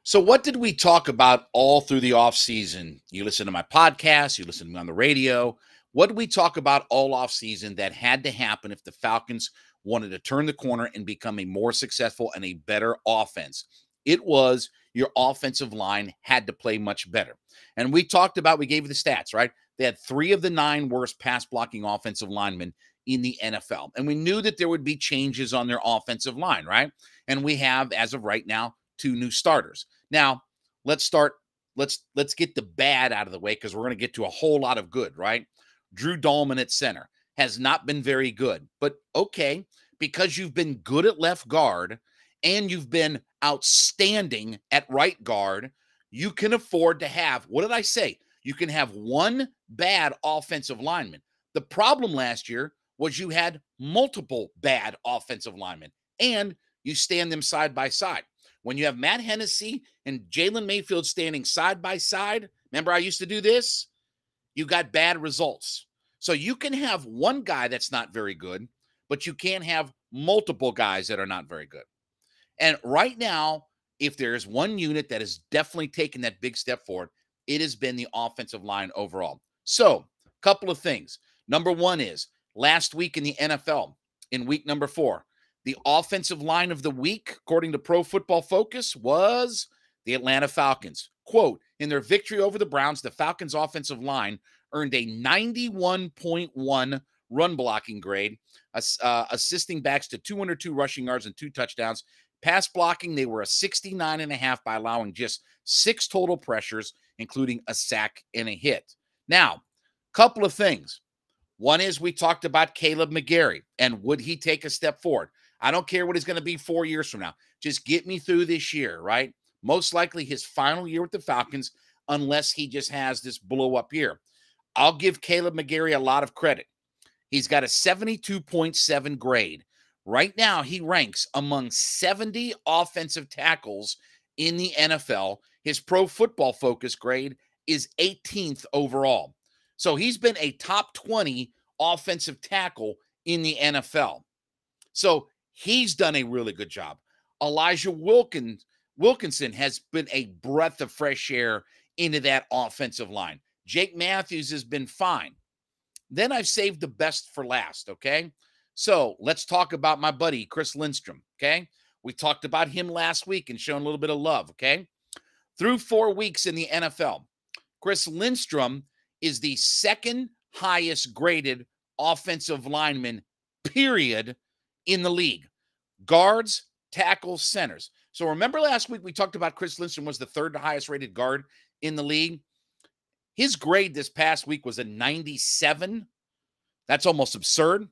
So what did we talk about all through the offseason? You listen to my podcast, you listen to me on the radio. What did we talk about all offseason that had to happen if the Falcons wanted to turn the corner and become a more successful and a better offense? It was your offensive line had to play much better. And we talked about, we gave you the stats, right? They had 3 of the 9 worst pass blocking offensive linemen in the NFL. And we knew that there would be changes on their offensive line, right? And we have, as of right now, 2 new starters. Now, let's get the bad out of the way because we're going to get to a whole lot of good, right? Drew Dahlman at center has not been very good, but okay, because you've been good at left guard and you've been outstanding at right guard, you can afford to have, what did I say? You can have one bad offensive lineman. The problem last year was you had multiple bad offensive linemen and you stand them side by side. When you have Matt Hennessy and Jalen Mayfield standing side by side, remember I used to do this? You got bad results. So you can have one guy that's not very good, but you can't have multiple guys that are not very good. And right now, if there's one unit that has definitely taken that big step forward, it has been the offensive line overall. So, a couple of things. Number one is last week in the NFL, in week number 4, the offensive line of the week, according to Pro Football Focus, was the Atlanta Falcons. Quote, in their victory over the Browns, the Falcons' offensive line earned a 91.1 run blocking grade, assisting backs to 202 rushing yards and 2 touchdowns. Pass blocking, they were a 69.5 by allowing just 6 total pressures, including a sack and a hit. Now, couple of things. One is we talked about Caleb McGarry, and would he take a step forward? I don't care what he's going to be 4 years from now. Just get me through this year, right? Most likely his final year with the Falcons, unless he just has this blow-up year. I'll give Caleb McGarry a lot of credit. He's got a 72.7 grade. Right now, he ranks among 70 offensive tackles in the NFL. His Pro Football Focus grade is 18th overall. So he's been a top 20 offensive tackle in the NFL. So he's done a really good job. Elijah Wilkinson has been a breath of fresh air into that offensive line. Jake Matthews has been fine. Then I've saved the best for last, okay? So let's talk about my buddy, Chris Lindstrom, okay? We talked about him last week and shown a little bit of love, okay? Through 4 weeks in the NFL, Chris Lindstrom is the second highest graded offensive lineman, period, in the league. Guards, tackles, centers. So remember last week we talked about Chris Lindstrom was the 3rd highest rated guard in the league. His grade this past week was a 97. That's almost absurd.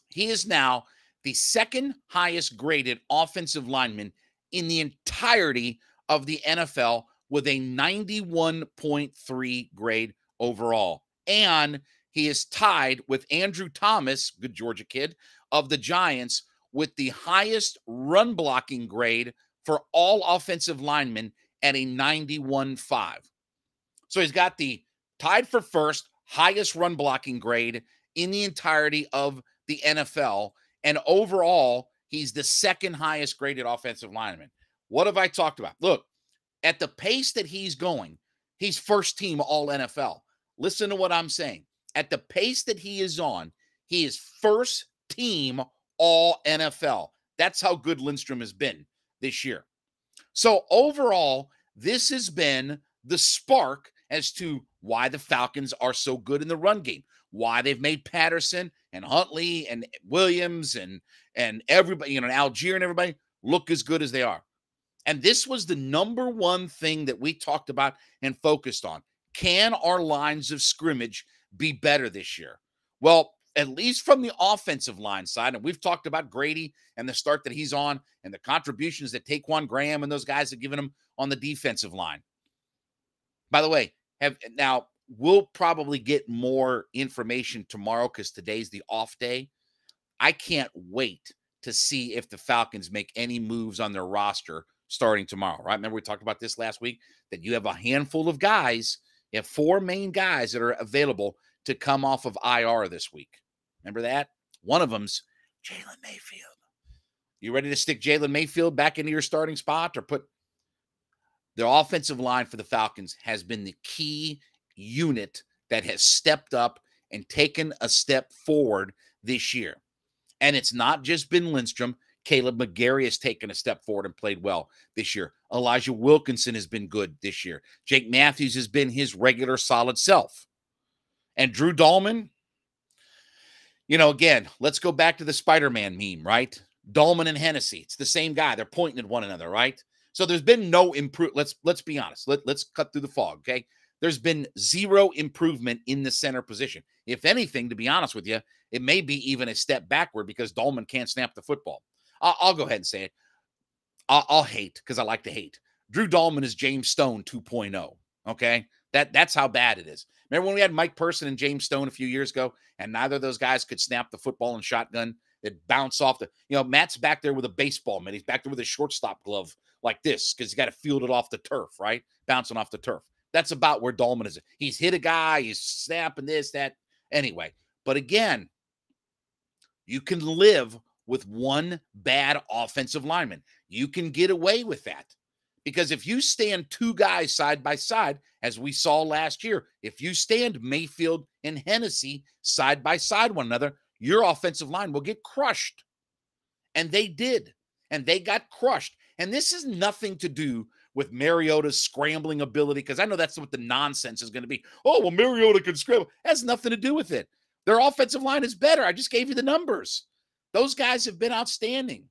He is now the 2nd highest graded offensive lineman in the entirety of the NFL with a 91.3 grade overall. And he is tied with Andrew Thomas, good Georgia kid, of the Giants with the highest run blocking grade for all offensive linemen at a 91.5. So he's got the tied for first highest run blocking grade in the entirety of the NFL. And overall, he's the 2nd highest graded offensive lineman. What have I talked about? Look, at the pace that he's going, he's first team all NFL. Listen to what I'm saying. At the pace that he is on, he is first team all NFL. That's how good Lindstrom has been this year. So overall, this has been the spark as to why the Falcons are so good in the run game, why they've made Patterson and Huntley and Williams and everybody, and Algier and everybody look as good as they are. And this was the number one thing that we talked about and focused on. Can our lines of scrimmage be better this year? Well, at least from the offensive line side, and we've talked about Grady and the start that he's on and the contributions that Taquan Graham and those guys have given him on the defensive line. By the way, we'll probably get more information tomorrow because today's the off day. I can't wait to see if the Falcons make any moves on their roster starting tomorrow, right? Remember we talked about this last week, that you have a handful of guys, you have 4 main guys that are available to come off of IR this week. Remember that? One of them's Jalen Mayfield. You ready to stick Jalen Mayfield back into your starting spot or put The offensive line for the Falcons has been the key unit that has stepped up and taken a step forward this year. And it's not just been Lindstrom. Caleb McGarry has taken a step forward and played well this year. Elijah Wilkinson has been good this year. Jake Matthews has been his regular solid self. And Drew Dahlman, again, let's go back to the Spider-Man meme, right? Dahlman and Hennessy. It's the same guy. They're pointing at one another, right? So there's been no improvement. Let's be honest. Let's cut through the fog, okay? There's been zero improvement in the center position. If anything, to be honest with you, it may be even a step backward because Dahlman can't snap the football. I'll go ahead and say it. I'll hate because I like to hate. Drew Dahlman is James Stone 2.0, okay? That's how bad it is. Remember when we had Mike Person and James Stone a few years ago, and neither of those guys could snap the football and shotgun? It bounced off Matt's back there with a baseball mitt. He's back there with a shortstop glove like this because he's got to field it off the turf, right? Bouncing off the turf. That's about where Dahlman is. He's hit a guy. He's snapping this, that. Anyway, but again, you can live with one bad offensive lineman. You can get away with that. Because if you stand two guys side by side, as we saw last year, if you stand Mayfield and Hennessy side by side one another, your offensive line will get crushed. And they did. And they got crushed. And this is nothing to do with Mariota's scrambling ability, because I know that's what the nonsense is going to be. Oh, well, Mariota can scramble. It has nothing to do with it. Their offensive line is better. I just gave you the numbers. Those guys have been outstanding.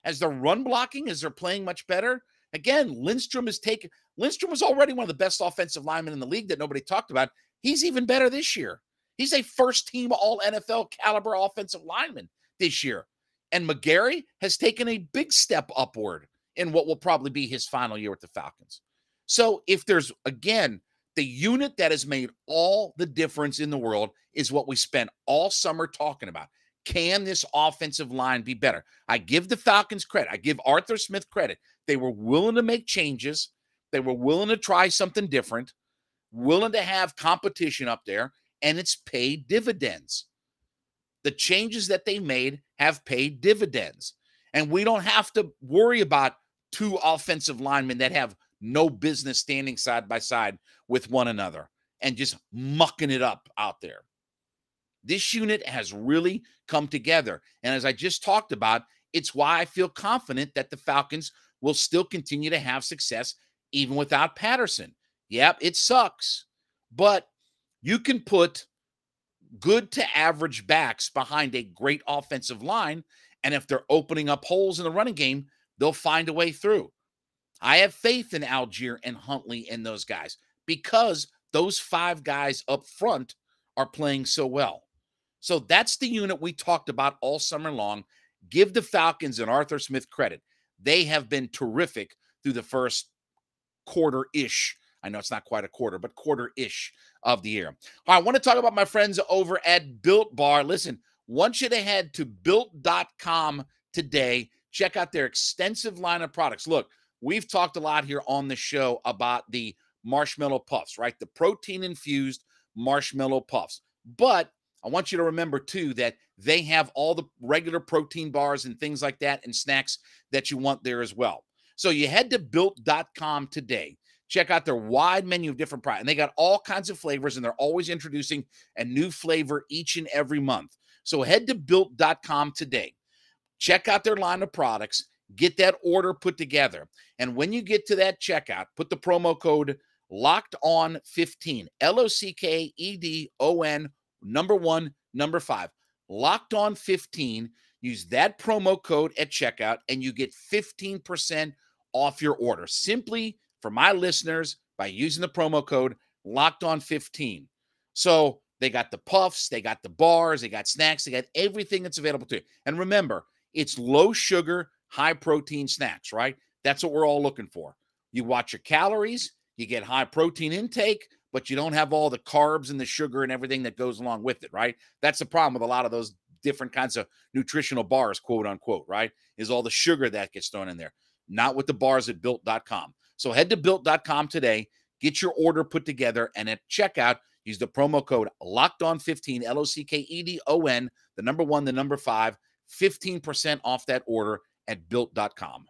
As they're run blocking, as they're playing much better. Again, Lindstrom was already one of the best offensive linemen in the league that nobody talked about. He's even better this year. He's a first-team all-NFL caliber offensive lineman this year. And McGarry has taken a big step upward in what will probably be his final year with the Falcons. So if there's, again, the unit that has made all the difference in the world is what we spent all summer talking about. Can this offensive line be better? I give the Falcons credit. I give Arthur Smith credit. They were willing to make changes. They were willing to try something different, willing to have competition up there, and it's paid dividends. The changes that they made have paid dividends. And we don't have to worry about two offensive linemen that have no business standing side by side with one another and just mucking it up out there. This unit has really come together. And as I just talked about, it's why I feel confident that the Falcons will still continue to have success even without Patterson. Yep, it sucks. But you can put good to average backs behind a great offensive line, and if they're opening up holes in the running game, they'll find a way through. I have faith in Algier and Huntley and those guys because those five guys up front are playing so well. So that's the unit we talked about all summer long. Give the Falcons and Arthur Smith credit. They have been terrific through the first quarter-ish. I know it's not quite a quarter, but quarter-ish of the year. All right, I want to talk about my friends over at Built Bar. Listen, want you to head to Built.com today. Check out their extensive line of products. Look, we've talked a lot here on the show about the marshmallow puffs, right? The protein-infused marshmallow puffs. But I want you to remember, too, that they have all the regular protein bars and things like that and snacks that you want there as well. So you head to Built.com today. Check out their wide menu of different products. And they got all kinds of flavors, and they're always introducing a new flavor each and every month. So head to Built.com today. Check out their line of products. Get that order put together. And when you get to that checkout, put the promo code LOCKEDON15, LOCKEDON, number 1, number 5. Locked On 15. Use that promo code at checkout, and you get 15% off your order. Simply for my listeners by using the promo code Locked On 15. So they got the puffs, they got the bars, they got snacks, they got everything that's available to you. And remember, it's low sugar, high protein snacks, right? That's what we're all looking for. You watch your calories, you get high protein intake, but you don't have all the carbs and the sugar and everything that goes along with it, right? That's the problem with a lot of those different kinds of nutritional bars, quote unquote, right? Is all the sugar that gets thrown in there. Not with the bars at Built.com. So head to Built.com today, get your order put together, and at checkout, use the promo code LOCKEDON15, LOCKEDON, the number 1, the number 5, 15% off that order at Built.com.